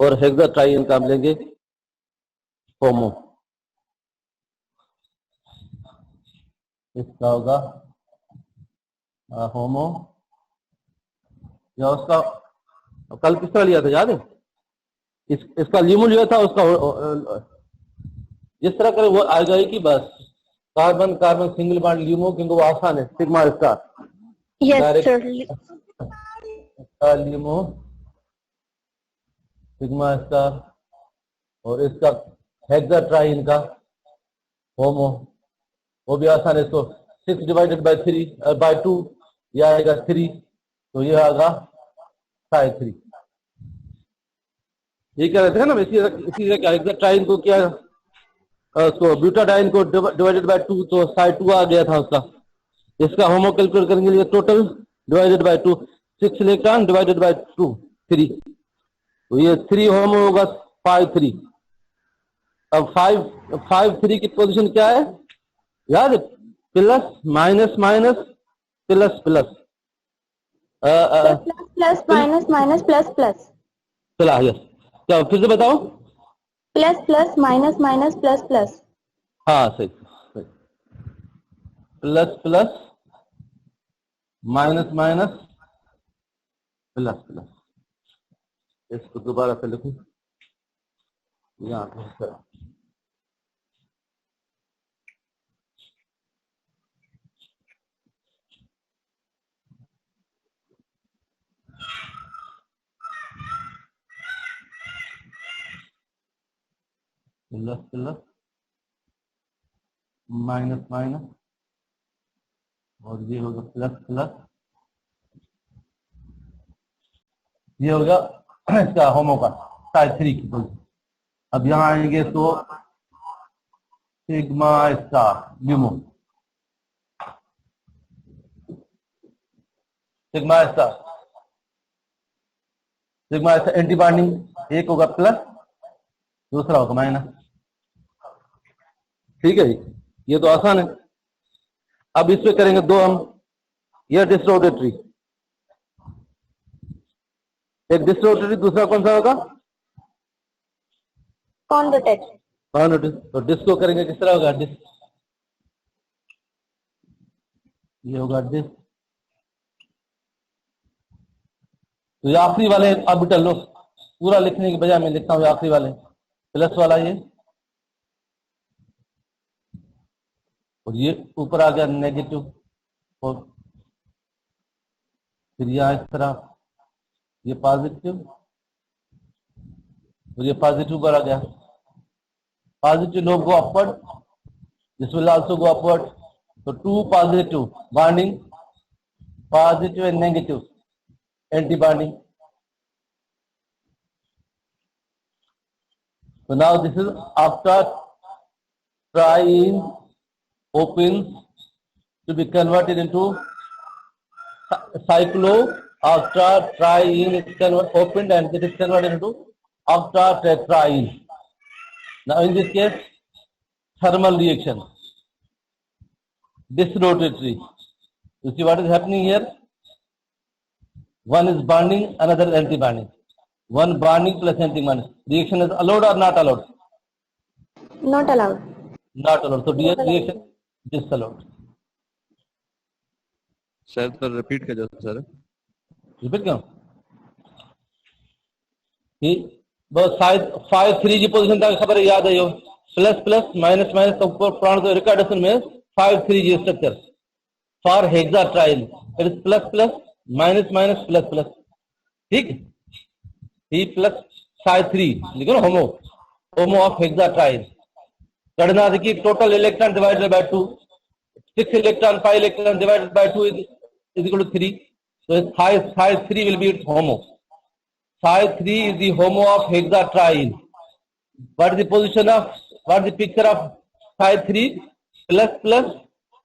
और हेक्सा ट्राइन का हम लेंगे होमो। इसका होगा होमो, या उसका कल किस तरह लिया था याद है? इसका LUMO लिया था, उसका जिस तरह करे वो आ जाए कि बस carbon carbon single bond LUMO, क्योंकि वो आसान है, sigma star. Yes sir. LUMO sigma star, और इसका हेक्सा ट्राइन का होमो, वो भी आसान है। इसको 6 डिवाइडेड बाय 3 बाय 2 यह आएगा 3, तो ये आएगा 3। ये क्या रहता है ना, इसी क्या हेक्सा ट्राइन को क्या उसको ब्यूटाडाइन को डिवाइडेड बाय 2, तो साइड 2 आ गया था उसका। इसका होमो कैलकुलेट करेंगे, लिए total divided by 2, 6 electron divided by 2 3, तो ये 3 होमो होगा 5 3। अब 5 3 की पोजीशन क्या है याद? Plus minus minus plus plus plus minus minus plus plus. चला यस, क्या फिर से बताओ? Plus plus minus minus plus plus. हाँ सही, plus plus minus minus plus plus. इसको दोबारा से लिखूं यहाँ पे। प्लस प्लस माइनस माइनस, और ये होगा प्लस प्लस, ये होगा इसका होमो का साइड 3 की पोजीशन। अब यहाँ आएंगे तो sigma star LUMO, sigma star anti bonding, एक होगा प्लस, दूसरा होगा माइनस। ठीक है, ये तो आसान है। अब इस पे करेंगे 2 हम, यह डिसरोटेटरी, एक डिसरोटेटरी, दूसरा कौन सा होगा? कॉनरोटेटरी। तो डिस को करेंगे किस तरह होगा? डिस, ये होगा डिस, तो ये आखिरी वाले ऑर्बिटल लो, पूरा लिखने की बजाय मैं लिखता हूँ आखिरी वाले, प्लस वाला ये, और ये ऊपर आ गया नेगेटिव, और फिर यहाँ इस तरह ये पॉजिटिव, और ये पॉजिटिव पर आ गया। पॉजिटिव लोग go upward, this will also go upward, तो 2 positive bonding, positive and negative antibonding. So now this is after triene opens to be converted into cyclo, after triene is opened and it is converted into octatetraene. Now in this case thermal reaction, disrotatory. You see what is happening here? One is bonding, another is anti-bonding. One bonding plus anti-bonding. Reaction is allowed or not allowed? Not allowed. Not allowed. So reaction disallowed. Sir तो repeat कर दो sir. Repeat क्यों? बस 5 3 की position तक खबर याद है, यो प्लस प्लस माइनस माइनस तो ऊपर पुराने तो रिकॉर्डेशन में 5 3 जी structure for hexatriene, it is plus plus minus minus plus plus. ठीक, ही प्लस साइड 3 लिखो ना, होमो ऑफ हेक्सा ट्राइन। करना देखिए total electron divided by 2, 6 electron 5 electron divided by 2 is equal to 3. So psi 3 will be its homo. Psi 3 is the homo of hexatriene. What is the position of, what is the picture of psi 3? Plus plus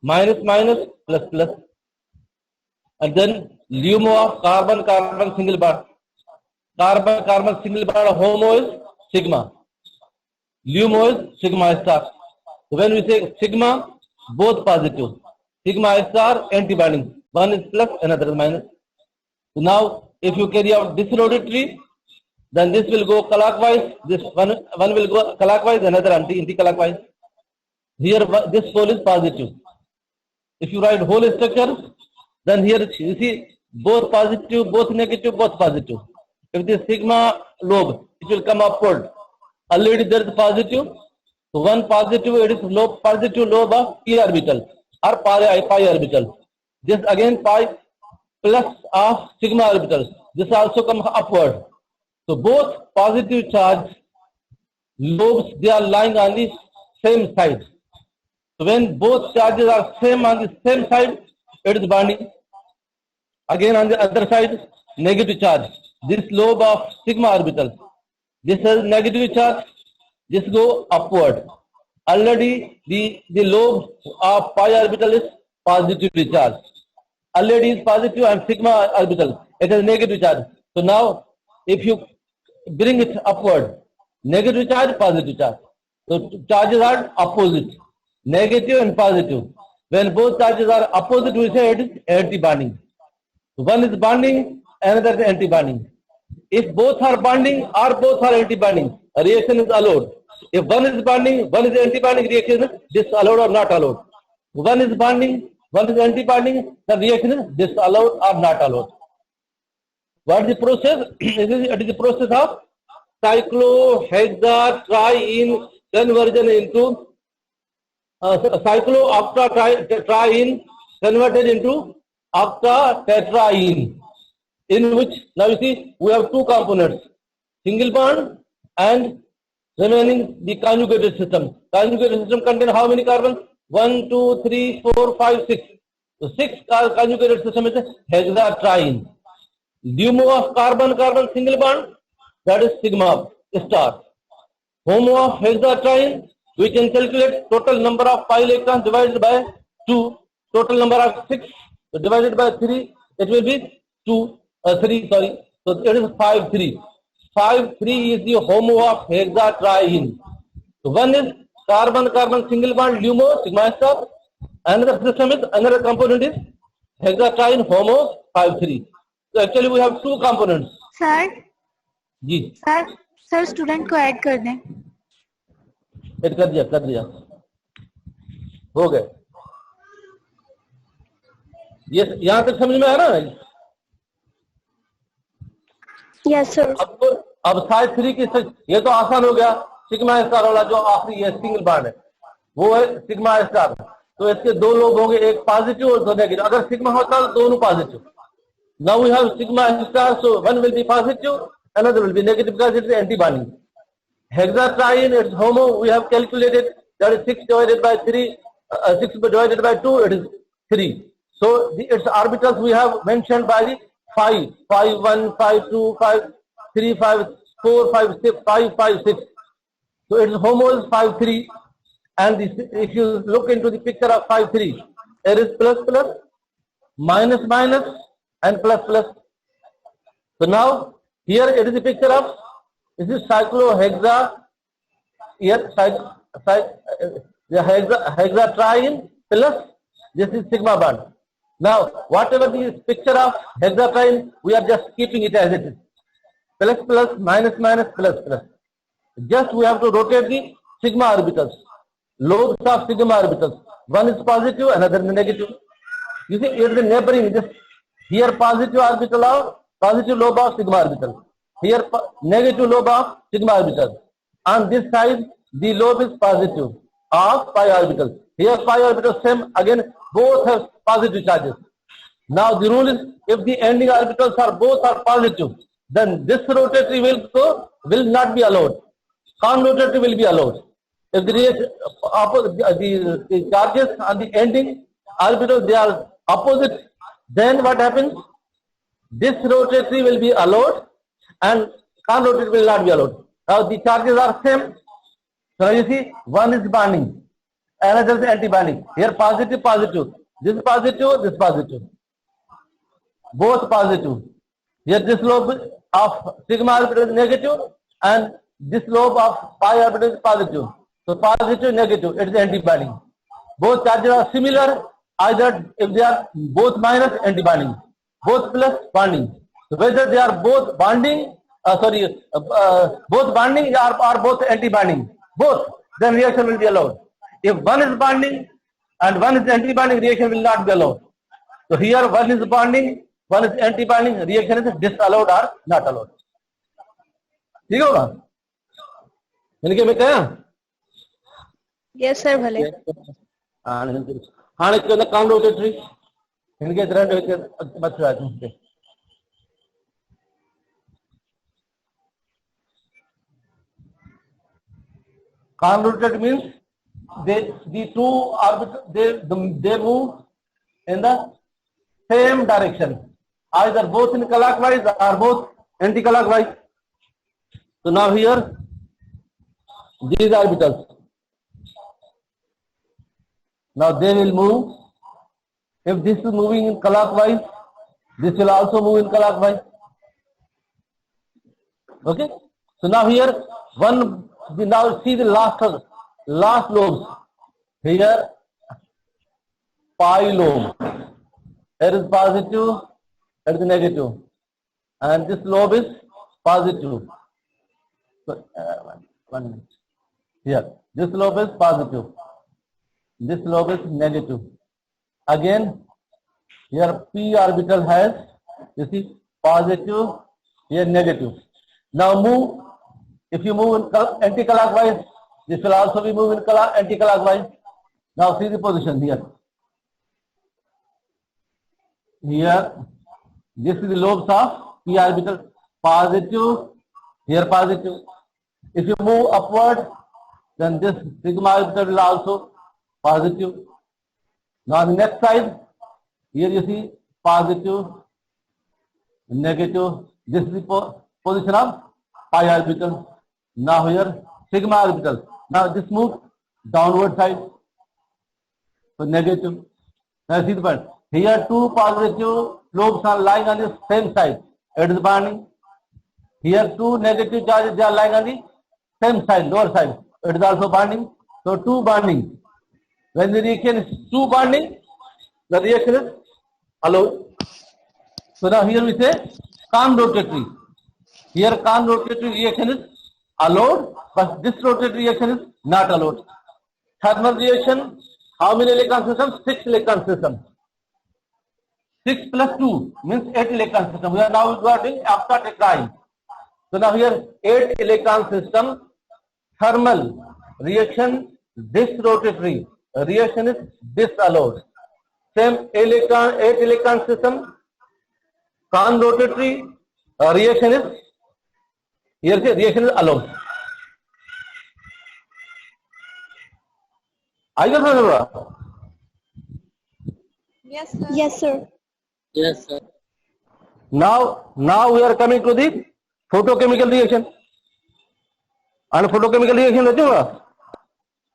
minus minus plus plus. And then LUMO of carbon carbon single bond. Carbon carbon single bond homo is sigma. LUMO is sigma star. So when we say sigma, both positive. Sigma star anti-bonding. One is plus, another is minus. So now, if you carry out disrotatory, then this will go clockwise, this one will go clockwise, another anti-clockwise. Here this pole is positive. If you write whole structure, then here you see both positive, both negative, both positive. If the sigma lobe, it will come upward. Already there is positive. So one positive, it is lobe, positive lobe of p orbital or pi orbital. This again pi plus of sigma orbital. This also comes upward. So both positive charge lobes, they are lying on the same side. So when both charges are same on the same side, it is bonding. Again on the other side, negative charge. This lobe of sigma orbital, this has negative charge, this go upward. Already the lobe of pi orbital is positively charged. Already is positive and sigma orbital, it has negative charge. So now if you bring it upward, negative charge, positive charge. So charges are opposite, negative and positive. When both charges are opposite, we say it is anti-bonding. One is bonding, another is anti-bonding. If both are bonding or both are anti-bonding, a reaction is allowed. If one is bonding, one is anti-bonding, reaction is disallowed or not allowed. One is bonding, one is anti-bonding, the reaction is disallowed or not allowed. What is the process? It is the process of cyclohexatriene conversion into cyclooctatriene converted into octatetraene, in which now you see we have two components, single bond and remaining the conjugated system. Conjugated system contains how many carbons? 1, 2, 3, 4, 5, 6. So 6 conjugated system is hexatriene. LUMO of carbon single bond, that is sigma star. HOMO of hexatriene, we can calculate total number of pi electrons divided by 2, total number of 6 divided by 3, it will be 3, sorry. So it is 5, 3. 5, 3 is the HOMO of hexatriene. So one is carbon single bond LUMO sigma star. Another system is, another component is hexatriene HOMO 5, 3. So actually we have two components. Sir ji sir student को add कर दें. Add कर दिया हो गए. ये यहाँ तक समझ में आ रहा है? Yes sir. अब साइड 3 की ये तो आसान हो गया. सिग्मा स्टार वाला जो आखिरी ये सिंगल बॉन्ड है वो है सिग्मा स्टार. तो इसके दो लोग होंगे, एक पॉजिटिव और दो नेगेटिव. अगर सिग्मा होता तो दोनों positive. Now we have sigma star, so one will be positive, another will be negative because it is anti-bonding. Hexatriene, its HOMO, we have calculated that is 6 divided by 3, 6 divided by 2, it is 3. So its orbitals we have mentioned by the 5, 5, 1, 5, 2, 5, 3, 5, 4, 5, 6, 5, 5, 6. So its HOMO is 5, 3, and this, if you look into the picture of 5, 3, it is plus, plus, minus, minus, and plus plus. So now here it is a picture of this is cyclohexa. Here hexatriene plus this is sigma bond. Now whatever the picture of hexatriene, we are just keeping it as it is. Plus plus minus minus plus plus. Just we have to rotate the sigma orbitals. Lobes of sigma orbitals. One is positive, another is negative. You see it is neighboring this. Here positive orbital of positive lobe of sigma orbital. Here negative lobe of sigma orbital. On this side the lobe is positive of pi orbital. Here pi orbital same, again both have positive charges. Now the rule is if the ending orbitals are both are positive, then this rotatory will not be allowed. Conrotatory will be allowed. If the charges on the ending orbitals they are opposite, then what happens? This rotatory will be allowed and conrotatory will not be allowed. Now the charges are same. So you see one is bonding, another is anti-bonding. Here positive, positive. This positive, this positive. Both positive. Here this lobe of sigma orbital is negative and this lobe of pi orbital is positive. So positive, negative, it is anti-bonding. Both charges are similar. Either if they are both minus, anti-bonding, both plus, bonding. So whether they are both bonding both bonding or both anti-bonding, both, then reaction will be allowed. If one is bonding and one is anti-bonding, reaction will not be allowed. So here one is bonding, one is anti-bonding, reaction is disallowed or not allowed. ठीक होगा? इनके में क्या? Yes sir, भले. हाँ इसके अंदर काम रोटेटरी इनके तरह बच रहा है. Conrotated means the two orbitals they move in the same direction, either both in clockwise or both anti-clockwise. So now here these orbitals, now they will move. If this is moving in clockwise, this will also move in clockwise. Okay. So now here now see the last lobes. Here pi lobe. Here is positive, here is negative, and this lobe is positive. So, 1 minute. Here, this lobe is positive. This lobe is negative. Again, here p orbital has, you see, positive, here negative. Now move. If you move in anti-clockwise, this will also be moving in anti-clockwise. Now see the position here. Here, this is the lobes of p orbital, positive, here positive. If you move upward, then this sigma orbital will also positive. Now on the next side, here you see positive, negative. This is the position of pi orbital. Now here sigma orbital. Now this moves downward side. So negative. Now see the point. Here two positive lobes are lying on the same side. It is bonding. Here two negative charges are lying on the same side, lower side. It is also bonding. So two bonding. When the reaction is two bonding, the reaction is allowed. So now here we say conrotatory. Here conrotatory reaction is allowed, but this rotatory reaction is not allowed. Thermal reaction, how many electron system? 6 electron system. 6 plus 2 means 8 electron system. We are now doing after tetraene. So now here 8 electron system, thermal reaction, this rotatory reaction is disallowed. Same 8 electron system, conrotatory reaction is, here the reaction is allowed. I got it. Yes sir. Yes sir. Yes, sir. Now we are coming to the photochemical reaction. And photochemical reaction होगा?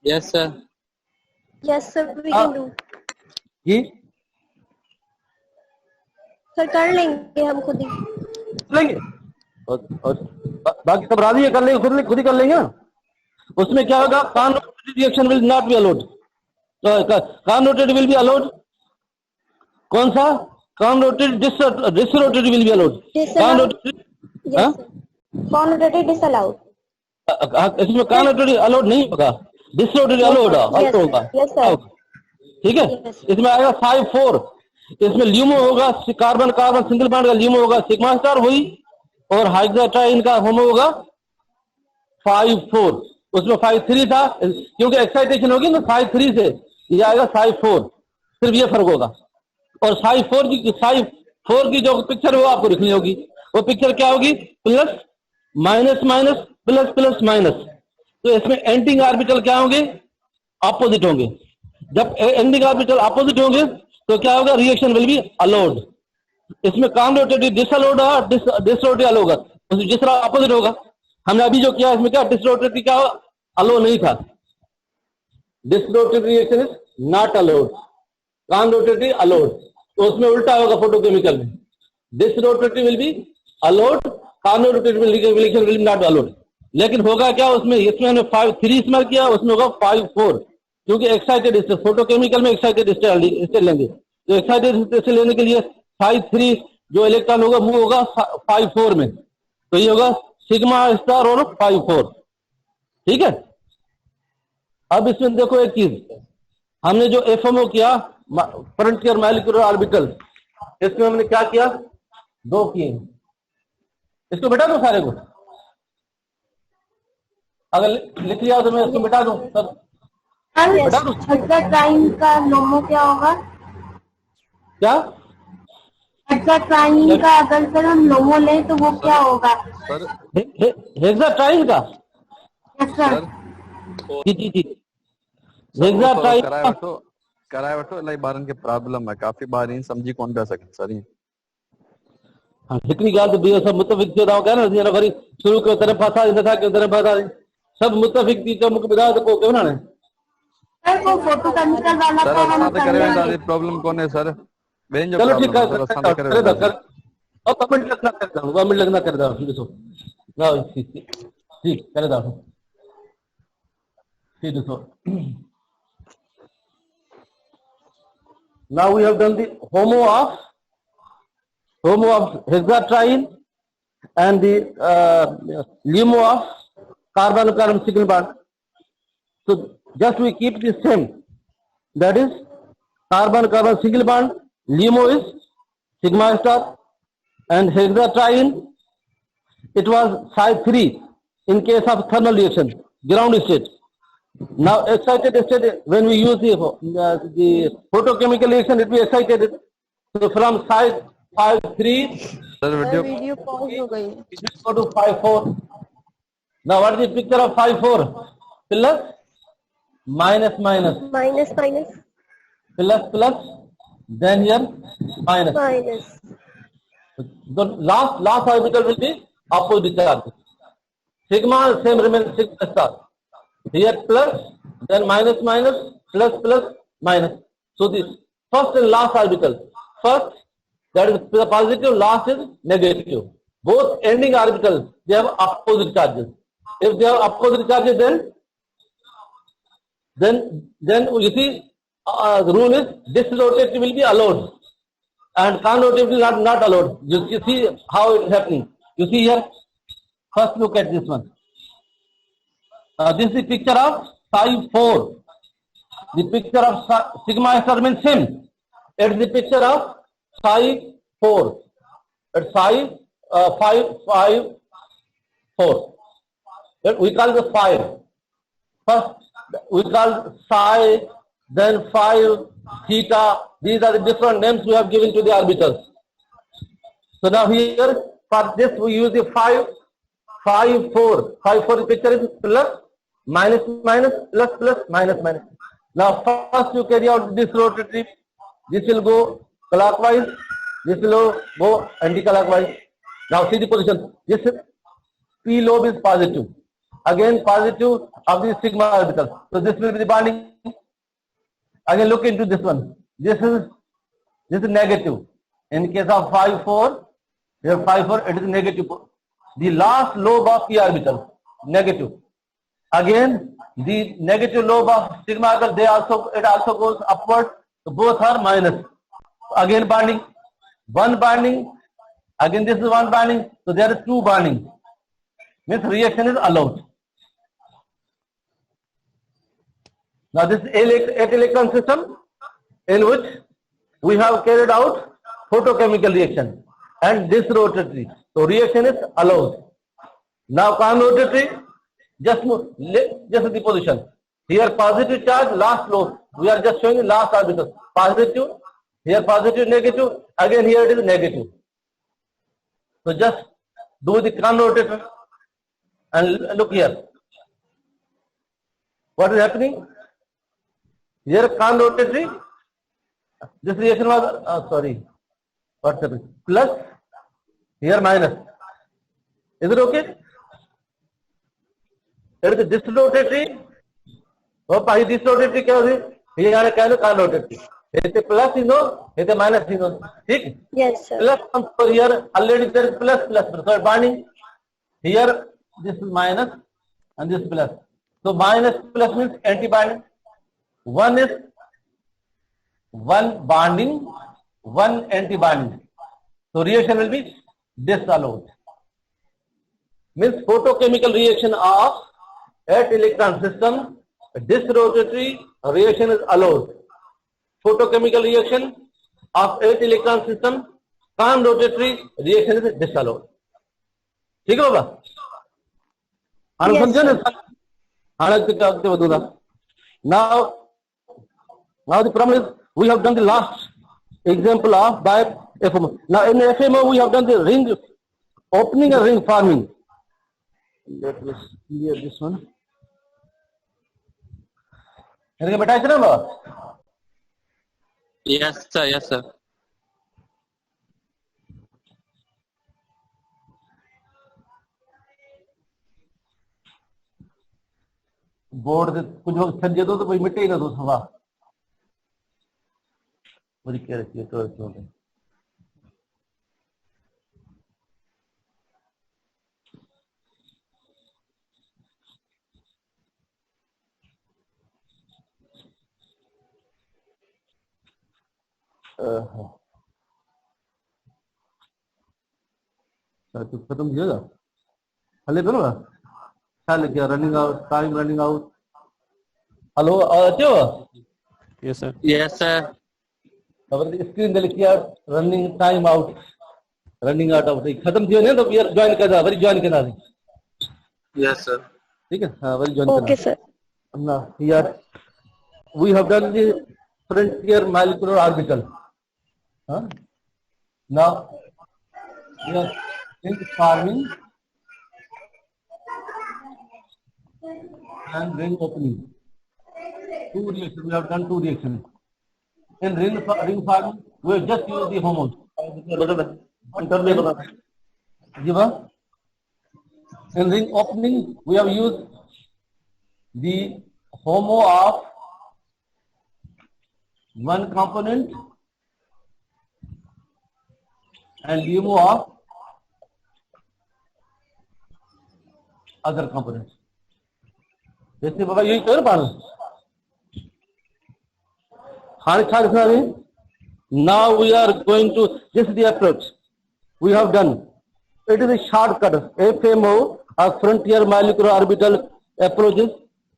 Yes, sir. Yes sir, we can do. जी? Sir कर लेंगे हम खुद ही. लेंगे. और बाकी सब राजी है, कर लेंगे, खुद ही कर लेंगे ना. उसमें क्या होगा? Conrotated reaction will not be allowed. Conrotated will be allowed. कौन सा? Conrotated, disrotated will be allowed. Conrotated, Yes sir. Conrotated disallowed. इसमें conrotated allowed नहीं होगा. Disrotated allowed होगा. Yes sir. ठीक है. इसमें आएगा 5-4. इसमें ल्यूमो होगा, कार्बन कार्बन सिंगल बॉन्ड का ल्यूमो होगा सिग्मा स्टार हुई, और हाइड्रोट्राइन का होमो होगा 5-4. उसमें 5-3 था, क्योंकि एक्साइटेशन होगी ना 5-3 से, ये आएगा 5-4. सिर्फ ये फर्क होगा. और 5-4 की जो पिक्चर है वो आपको लिखनी होगी. वो पिक्चर क्या होगी? Plus minus minus plus plus minus. तो इसमें एंडिंग ऑर्बिटल क्या होंगे? ऑपोजिट होंगे. जब एंडिंग ऑर्बिटल ऑपोजिट होंगे तो क्या होगा? Reaction will be allowed. इसमें conrotated डिसअलाउड और डिसरोटेटेड अलाउ होगा. जिस तरह ऑपोजिट होगा. हमने अभी जो किया इसमें क्या डिसरोटेटेड क्या अलाउ नहीं था. Disrotated reaction is not allowed, conrotated allowed. तो उसमें उल्टा होगा फोटोकेमिकल में. Disrotated will be allowed, conrotated reaction will be not allowed. लेकिन होगा क्या उसमें? इसमें हमने 5-3 इस्तेमाल किया, उसमें होगा 5-4, क्योंकि एक्साइटेड स्टेट, फोटोकेमिकल में एक्साइटेड स्टेट लेंगे. तो एक्साइटेड स्टेट से लेने के लिए 5-3 जो इलेक्ट्रॉन होगा वो होगा 5-4 में. तो ये होगा सिग्मा स्टार और 5 4। ठीक है। अब इसमें देखो एक चीज, हमने जो एफएमओ किया फ्रंटियर मॉलिक्यूलर ऑर्बिटल, इसमें हमने क्या किया, 2 किए। इसको मिटा दो सारे को, अगर लिख लिया तो मैं इसको मिटा दूं सब। मिटा दूं हेक्साट्राइन का नोमो क्या होगा? क्या? हेक्साट्राइन का अगर सर हम नोमो लें तो वो क्या होगा? सर हेक्साट्राइन का? Yes sir. जी जी जी, सर वो तो हेक्साट्राइन कराए वठो इलाही ॿारनि खे प्रॉब्लम आहे, काफ़ी ॿार ईअं सम्झी कोन पिया सघनि सर। ईअं हाँ, हिकिड़ी ॻाल्हि त ॿियो सभु मुतफ़िक़ थियो तव्हां कयो न, जीअं वरी शुरू कयो तॾहिं फासाई, नथा कयो तॾहिं फासाई, सभु मुतफ़िक़ थी चओ, मूंखे ॿुधायो त पोइ कयो न हाणे। सर वो फोटो केमिकल वाला सर तो हम असां त करे कर वेंदासीं, लेंगे। प्रॉब्लम कोन्हे सर, ॿियनि जो चलो ठीक प्रॉब्लम है, आहे सर, असां त करे करे दो, वेंदासीं। और कमेंट लगना कर दो, 2 मिनट लगना कर दो, ॾिसो ना ठीक करे दो, ठीक ॾिसो। Now we have done the homo of hexatriene and the LUMO of carbon single bond. So just we keep the same, that is carbon single bond, LUMO is sigma star, and hexatriene it was psi 3 in case of thermal reaction, ground state. Now excited state, when we use the photochemical reaction, it will be excited. So from side 5 3 sir video video pause हो गई। go to 5 4. Now what is the picture of 5 4? Plus minus minus minus minus plus plus, then here minus. Minus. The last orbital will be opposite charge. Sigma same remains sigma star. Here plus, then minus minus, plus plus, minus. So the first and last orbital, first that is the positive, last is negative. Both ending orbitals, they have opposite charges. If they have opposite charges, then you see the rule is disrotative will be allowed and conrotative is not allowed. You see how it is happening. You see here, first look at this one. This is the picture of psi 4. The picture of sigma star means same. It is the picture of psi 4. It's psi 5 5 4. We call the 5. First we call psi, then 5 theta. These are the different names we have given to the orbitals. So now here for this we use the 5 5 4. 5 4 picture is plus minus minus, plus plus, minus minus. Now first you carry out this rotatory. This will go clockwise, this will go anti-clockwise. Now see the position. This p lobe is positive. Again positive of the sigma orbital. So this will be the bonding. Again look into this one. This is negative. In case of 5 4, here 5 4, it is negative. The last lobe of p orbital, negative. Again, the negative lobe of sigma orbital, it also goes upward. So both are minus. Again bonding, one bonding. Again this is one bonding. So there is 2 bonding. Means reaction is allowed. Now this is 8 electron system in which we have carried out photochemical reaction and this rotatory. So reaction is allowed. Now conrotatory. Just the position. Here positive charge, last lobe. We are just showing the last orbital. Positive, here positive, negative. Again here it is negative. So just do the conrotator and look here. What is happening? Here conrotatory. This reaction was what's happening? Plus, here minus. Is it okay? It is disrotatory. This disrotatory क्या होगी? ये यार क्या लो conrotatory. इसे plus ही no, इसे minus ही no. ठीक? Yes sir. Plus comes for here. Already there is plus. So bonding. Here this is minus and this plus. So minus plus means anti-bonding. One is one bonding, one anti-bonding. So reaction will be disallowed. means photochemical reaction of 8 electron system. This rotatory reaction is allowed. Photochemical reaction of 8 electron system, non-rotatory reaction is disallowed. ठीक है बाबा? आना Yes, समझे sir. ना? आना कितने बदूला? Now the problem is we have done the last example of by FMO. Now in FMO we have done the ring opening and ring forming. Let us clear this one. इनके बेटा है ना बाबा? Yes, sir. Yes, sir. Board से कुछ लोग छज्जे दो तो कोई मिटे ही ना दो सवा बड़ी क्या रखी है तो ऐसे होते तो खत्म किया हले पे ना चल क्या running out time running out hello आते हो Yes, sir. Yes, sir. खबर स्क्रीन पे लिखिए running time out running out of खत्म किया नहीं तो यार ज्वाइन कर वरी ज्वाइन करना Yes, sir. ठीक है हां वरी ज्वाइन Okay, sir. करना ना यार we have done the frontier molecular orbital huh? Now we are in forming and ring opening. Two reactions. We have done two reactions. In ring forming, we have just used the homos. In ring opening, we have used the homo of one component and LUMO of other components. जैसे बाबा यही कर पाना now we are going to this is the approach we have done. It is a shortcut. FMO or frontier molecular orbital approaches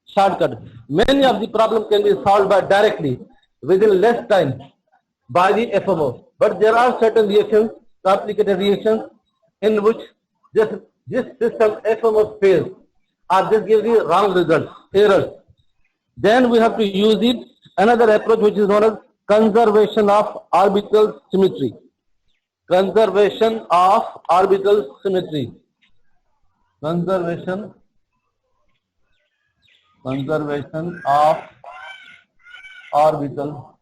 shortcut. Many of the problems can be solved by directly within less time by the FMO, but there are certain reactions, complicated reactions in which this system FMO fails or this gives the wrong results, errors. Then we have to use it another approach which is known as conservation of orbital symmetry. Conservation of orbital symmetry. Conservation of orbital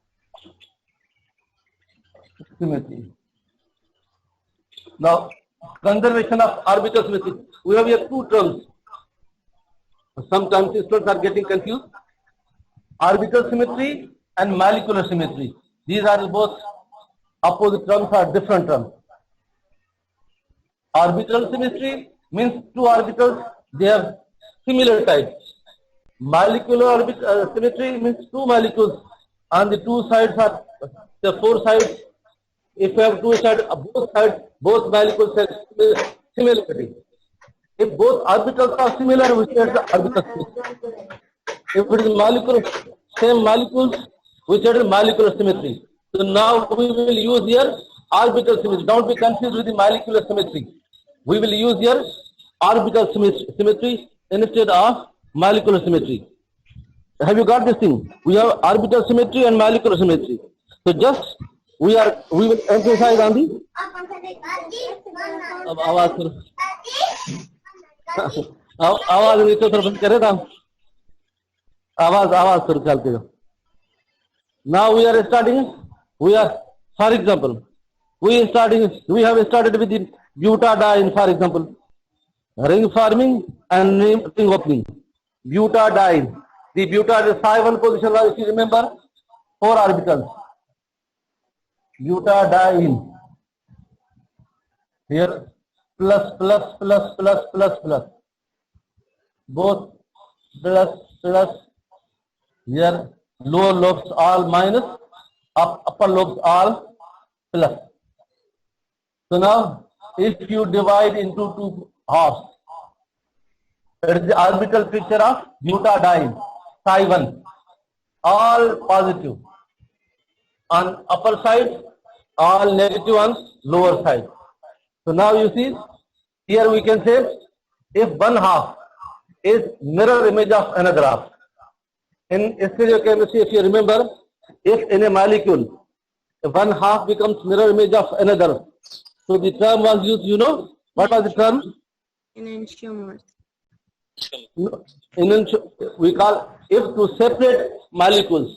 symmetry. Now, conservation of orbital symmetry. We have here two terms. Sometimes students are getting confused. Orbital symmetry and molecular symmetry. These are both opposite terms or different terms. Orbital symmetry means two orbitals, they have similar types. Molecular symmetry means two molecules on the two sides are the four sides. If you have two sides, both molecules have similarity. If both orbitals are similar, we say the orbital symmetry. If it is molecular, same molecules, we say the molecular symmetry. So now we will use here orbital symmetry. Don't be confused with the molecular symmetry. We will use here orbital symmetry instead of molecular symmetry. Have you got this thing? We have orbital symmetry and molecular symmetry. So just we will emphasize on the आवाज नहीं तो बंद करे था आवाज फिर चलते हो. Now we are starting. For example, we have started with the butadiene, for example, ring forming and ring opening. Butadiene. The butadiene is 5-1 position. If you remember, 4 orbitals. Butadiene. Here plus. Both plus. Here lower lobes all minus, upper lobes all plus. So now if you divide into two halves, It is the orbital picture of butadiene, psi1, all positive on upper side, all negative on lower side. So now you see, here we can say if one half is mirror image of another half. In stereochemistry, if you remember, if in a molecule if one half becomes mirror image of another, so the term was used, you know, what was the term? Enantiomers. We call, if to separate molecules,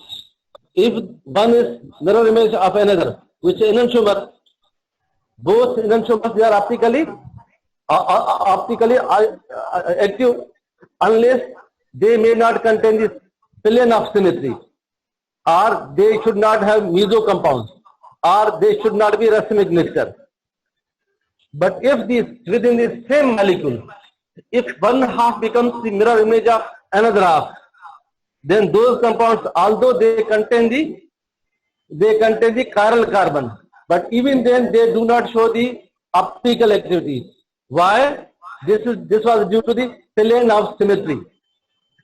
if one is mirror image of another, which is enantiomer, both enantiomers, they are optically active unless they may not contain this plane of symmetry, or they should not have meso compounds, or they should not be racemic mixture. But if this within the same molecule, if one half becomes the mirror image of another half, then those compounds, although they contain the chiral carbon, but even then they do not show the optical activity. Why? This was due to the plane of symmetry.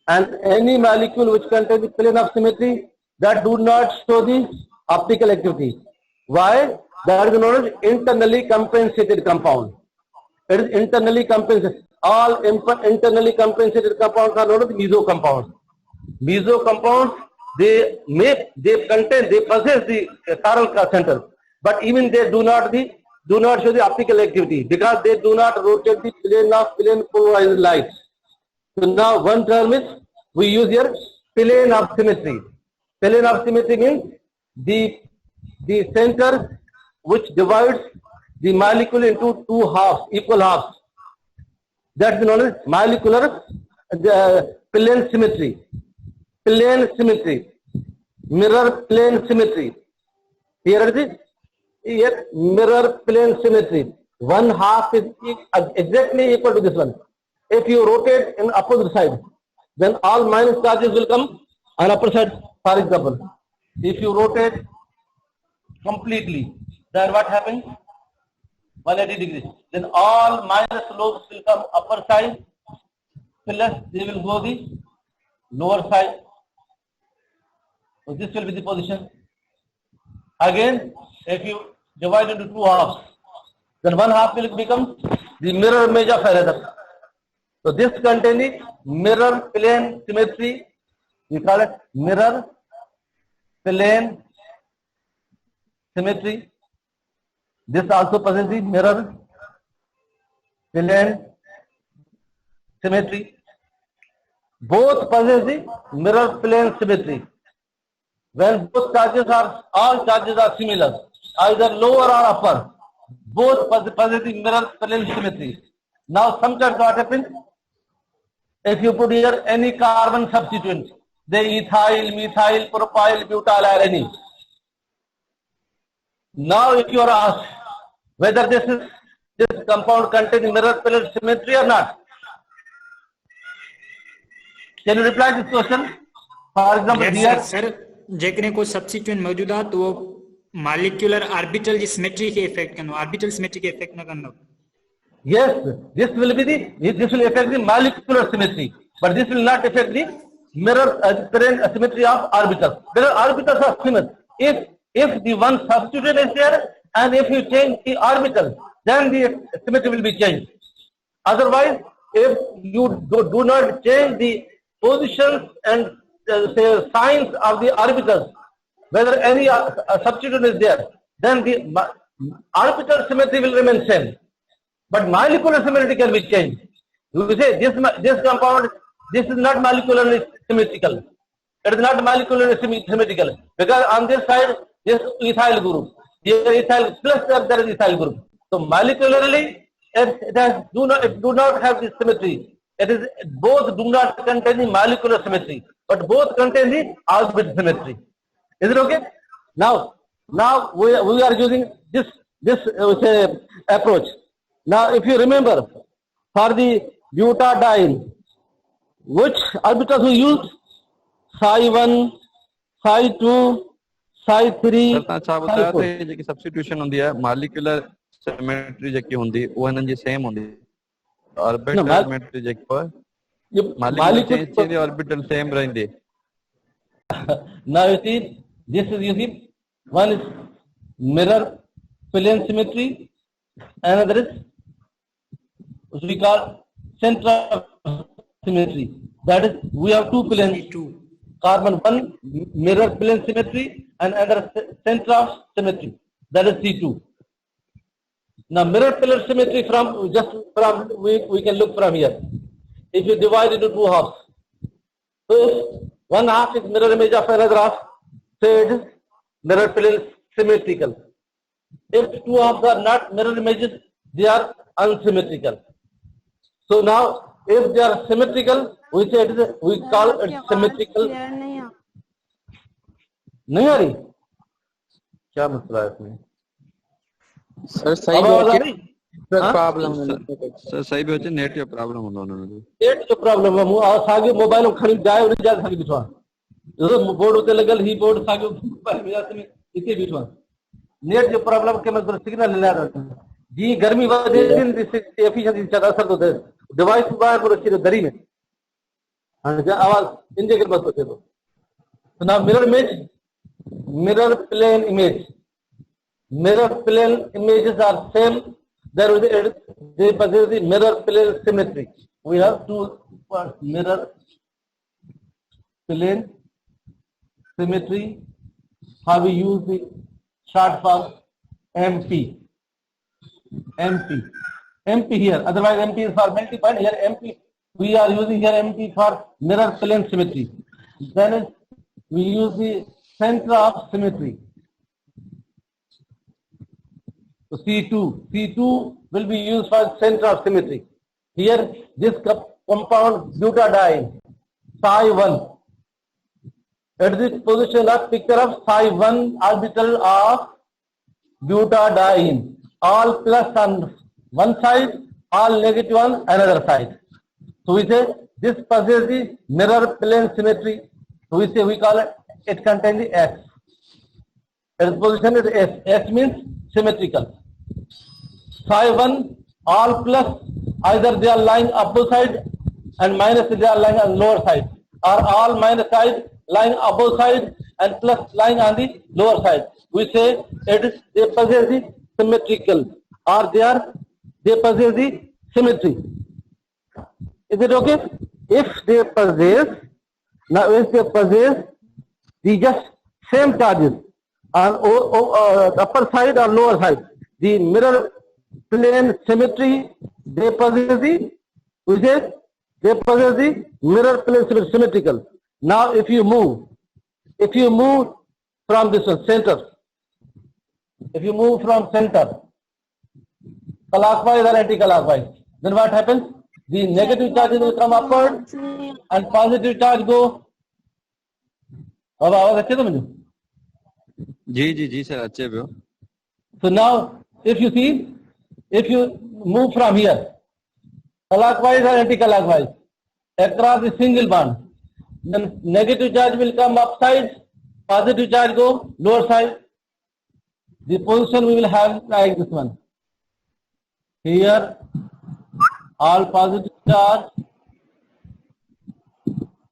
And any molecule which contains the plane of symmetry, that do not show the optical activity. Why? That is known as internally compensated compound. It is internally compensated. All internally compensated compounds are known as meso compounds. Meso compounds, they possess the chiral center, but even they do not show the optical activity because they do not rotate the plane polarized light. So now one term is we use here plane of symmetry. Plane of symmetry means the center which divides the molecule into two halves, equal halves. That's known as molecular plane symmetry. Plane symmetry, mirror plane symmetry. Here it is. Here mirror plane symmetry. One half is exactly equal to this one. If you rotate in opposite side, then all minus charges will come on upper side. For example, if you rotate completely, then what happens? 180 degrees. Then all minus lobes will come upper side, plus they will go the lower side. So this will be the position. Again, if you divide into two halves, then one half will become the mirror image of another. So this contains the mirror plane symmetry. We call it mirror plane symmetry. This also possesses the mirror plane symmetry. Both possess the mirror plane symmetry. When both charges are, all charges are similar, either lower or upper, both possess the mirror plane symmetry. Now sometimes what happens? If you put here any carbon substituent, the ethyl, methyl, propyl, butyl or any. Now if you are asked whether this compound contains mirror plane symmetry or not, can you reply this question? For example, yes, here, sir, जेकने को substituent मौजूद है तो वो molecular orbital की symmetry के effect करना, orbital symmetry के effect न करना. yes, this will affect the molecular symmetry, but this will not affect the mirror plane symmetry of orbitals. Because orbitals are similar. If the one substituent is there and if you change the orbital, then the symmetry will be changed. Otherwise, if you do not change the positions and say signs of the orbitals, whether any substituent is there, then the orbital symmetry will remain same, but molecular symmetry can be changed. You say this compound, this is not molecularly symmetrical. It is not molecularly symmetrical because on this side this ethyl group, here ethyl plus there is ethyl group. So molecularly it do not have this symmetry. It is both do not contain the molecular symmetry, but both contain the orbital symmetry. Is it okay? Now we are using this approach. Now if you remember, for the butadiene, which orbitals we used? psi1, psi2, psi3. अच्छा बताया थे जेकी substitution होंदी है molecular symmetry जेकी होंदी वो इनन जी same होंदी ऑर्बिटल सिमेट्री जेकी Molecule orbital same रहेंगे. Now you see, this is, you see, one is mirror plane symmetry, another is what we call center of symmetry. That is, we have two planes, carbon, one mirror plane symmetry and another center of symmetry. That is C2. Now mirror plane symmetry we can look from here. If you divide into two halves, so if one half is mirror image of another half, so it is mirror plane symmetrical. If two halves are not mirror images, they are unsymmetrical. So now, if they are symmetrical, we say it is, we call it symmetrical. नहीं आ रही? क्या मसला है इसमें? Sir सही अब आवाज आ रही? प्रॉब्लम सर सही भी होते नेट का प्रॉब्लम होता है नेट जो प्रॉब्लम है वो सागे मोबाइल में खरीद जाए और जा सागे बिठवा जो बोर्ड होते लगल ही बोर्ड सागे मोबाइल में जाते में इतने बिठवा नेट जो प्रॉब्लम के मैं सिग्नल ले रहा हूं जी गर्मी वजह दिन एफिशिएंसी ज्यादा असर होता है डिवाइस बाहर पर रखी दरी में आवाज इंजे के बस होते तो ना mirror plane image. Mirror plane images are same. There is they possess the mirror plane symmetry. We have two mirror plane symmetry. How we use the short form MP. MP here. Otherwise MP is for multiple. Here MP. We are using here MP for mirror plane symmetry. Then we use the center of symmetry. So C2 will be used for center of symmetry. Here this compound butadiene psi1 at this position of picture of psi1 orbital of butadiene, all plus on one side, all negative on another side. So we say this possesses the mirror plane symmetry. So we call it contains the S. Its position is S. S means symmetrical. Psi1 all plus, either they are lying up both side and minus they are lying on lower side, or all minus side lying above side and plus lying on the lower side. We say it is they possess the symmetrical, or they possess the symmetry. Is it okay? If they possess the just same charges on upper side or lower side, the mirror plane symmetry, they possess the mirror plane symmetrical. Now if you move from this one, center, if you move from center clockwise or anti-clockwise, then what happens? The negative charges will come upward and positive charge go. अब आवाज अच्छे तो मुझे जी sir अच्छे भी हो. So now if you move from here clockwise or anti-clockwise across the single bond, then negative charge will come upside, positive charge go lower side. The position we will have like this one. Here all positive charge.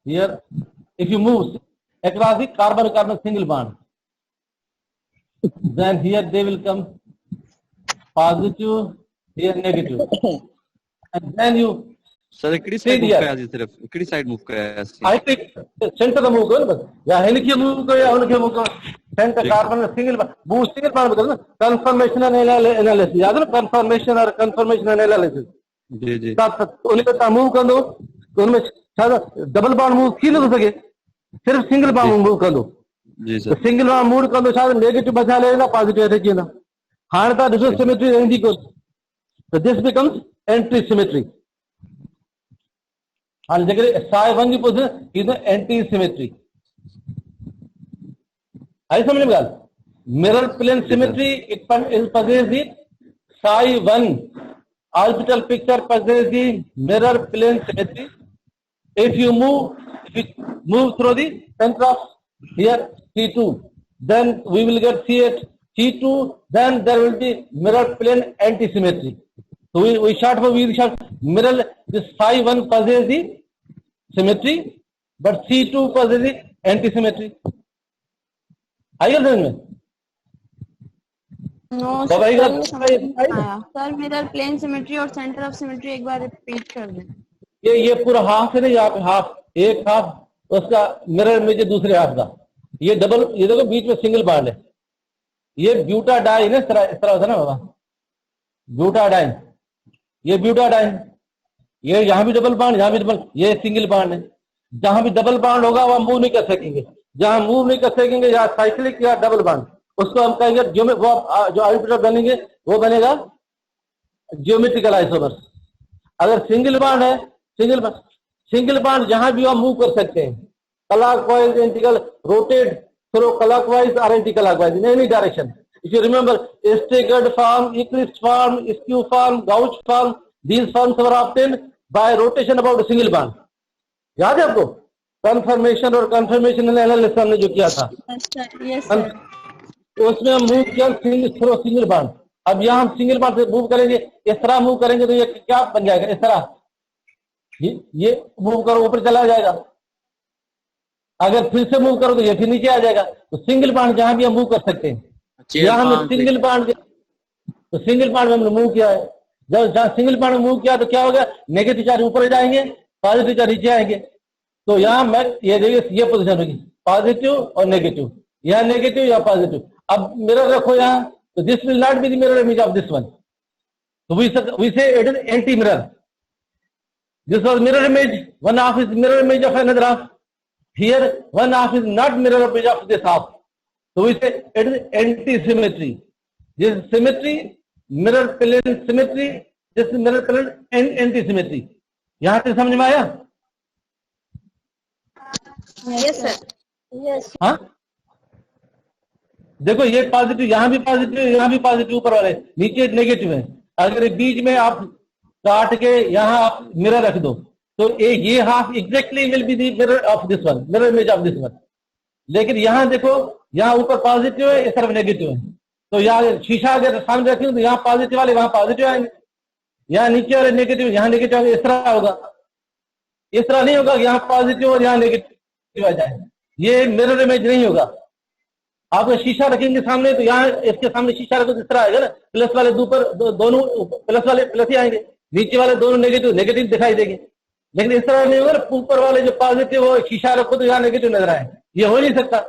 Here if you move across the carbon single bond, then here they will come positive, here negative, and then you sir इकड़ी side move कराया जी सिर्फ इकड़ी side move कराया I think center का move करो ना बस या हेलिक्स मूव करो या उनके मूव करो सेंटर कार्बन सिंगल बॉन्ड बताओ ना कंफर्मेशन एनालिसिस याद है ना कंफर्मेशन और कंफर्मेशन एनालिसिस जी उन्हें मूव कर दो तो उनमें डबल बॉन्ड मूव की ना हो सके सिर्फ सिंगल बॉन्ड मूव कर दो जी सर सिंगल बॉन्ड मूव कर दो शायद नेगेटिव बचा लेगा पॉजिटिव अटैच ना हां तो डिफरेंस सिमेट्री रहेगी को so this becomes anti symmetry and psi1 की पोजीशन is anti symmetry. आई समझ में बात mirror plane symmetry it possesses the psi1 orbital picture possesses the mirror plane symmetry. If you move through the center of here C2, then we will get C2, then there will be mirror plane anti-symmetry. So we short for mirror, this psi1 possesses the symmetry, but C2 possesses anti-symmetry. आएगा समझ में? No कब आएगा? Sir mirror plane symmetry और centre of symmetry एक बार repeat कर दें। ये पूरा हाफ है ना, यहाँ पे हाफ, एक हाफ उसका मिरर इमेज है दूसरे हाफ का। ये डबल, ये देखो बीच में सिंगल बॉन्ड है। ये ब्यूटाडाइन है, इस तरह होता है ना बाबा, ब्यूटाडाइन, ये ब्यूटाडाइन, ये यहाँ भी डबल बॉन्ड, यहाँ भी डबल, ये सिंगल बॉन्ड है। जहां भी डबल बॉन्ड होगा वहां मूव नहीं कर सकेंगे, जहां मूव नहीं कर सकेंगे या साइक्लिक या डबल बॉन्ड, उसको हम कहेंगे वो जो आइसोमर बनेंगे वो बनेगा ज्योमेट्रिकल आइसोमर। अगर सिंगल बॉन्ड है, सिंगल बॉन्ड जहां भी हम मूव कर सकते हैं, क्लॉकवाइज, एंटीक्लॉक, रोटेट थ्रू क्लॉकवाइज और anticlockwise in any direction. If you remember, staggered form, eclipse form, skew form, gouge form, these forms were obtained by rotation about a single bond. याद है आपको कन्फर्मेशन और conformation analysis हमने जो किया था? Yes sir. तो उसमें हम मूव किया थ्रू सिंगल बॉन्ड। अब यहाँ हम सिंगल बॉन्ड से मूव करेंगे, इस तरह मूव करेंगे तो ये क्या बन जाएगा? इस तरह ये मूव करो ऊपर चला जाएगा, अगर फिर से मूव करो तो ये फिर नीचे आ जाएगा। तो सिंगल बॉन्ड जहां भी हम मूव कर सकते हैं, यहाँ हमने सिंगल बॉन्ड, तो सिंगल बॉन्ड में हमने मूव किया है। जब जहां सिंगल बॉन्ड में मूव किया तो क्या होगा? नेगेटिव चार्ज ऊपर जाएंगे, पॉजिटिव चार्ज नीचे आएंगे। तो यहाँ मैं ये देखिए, ये पोजीशन होगी पॉजिटिव और नेगेटिव, यहाँ नेगेटिव या पॉजिटिव। अब मिरर रखो यहाँ, तो this will not be the mirror image of this one, तो वी से it is anti mirror. This was mirror image, one half is mirror image of another half, here one half is not mirror image of this half, so we say it is anti-symmetry. This is symmetry, mirror plane symmetry, this is mirror plane anti-symmetry. यहाँ से समझ में आया? Yes sir. Yes. हाँ, देखो ये positive, यहाँ भी पॉजिटिव, यहाँ भी पॉजिटिव, ऊपर वाले नीचे नेगेटिव है। अगर बीच में आप काट के यहाँ आप मिरर रख दो तो ये half exactly will be the mirror of this one, mirror image of this one. लेकिन यहाँ देखो, यहाँ ऊपर पॉजिटिव है, इस तरफ नेगेटिव है, तो यहाँ शीशा अगर सामने रखेंगे तो यहाँ पॉजिटिव वाले वहां पॉजिटिव आएंगे, यहाँ नीचे वाले नेगेटिव, यहाँ नेगेटिव आएंगे। इस तरह होगा, इस तरह नहीं होगा, यहाँ पॉजिटिव और यहाँ नेगेटिव आ जाए, ये मिरर इमेज नहीं होगा। आप शीशा रखेंगे सामने तो यहाँ इसके सामने शीशा रखो तो इस तरह आएगा ना, प्लस वाले दोनों प्लस वाले प्लस ही आएंगे, नीचे वाले दोनों नेगेटिव दिखाई देंगे। लेकिन इस तरह नहीं होगा, ऊपर वाले जो पॉजिटिव हो शीशा रखो तो यहाँ नेगेटिव नजर आए, ये हो नहीं सकता।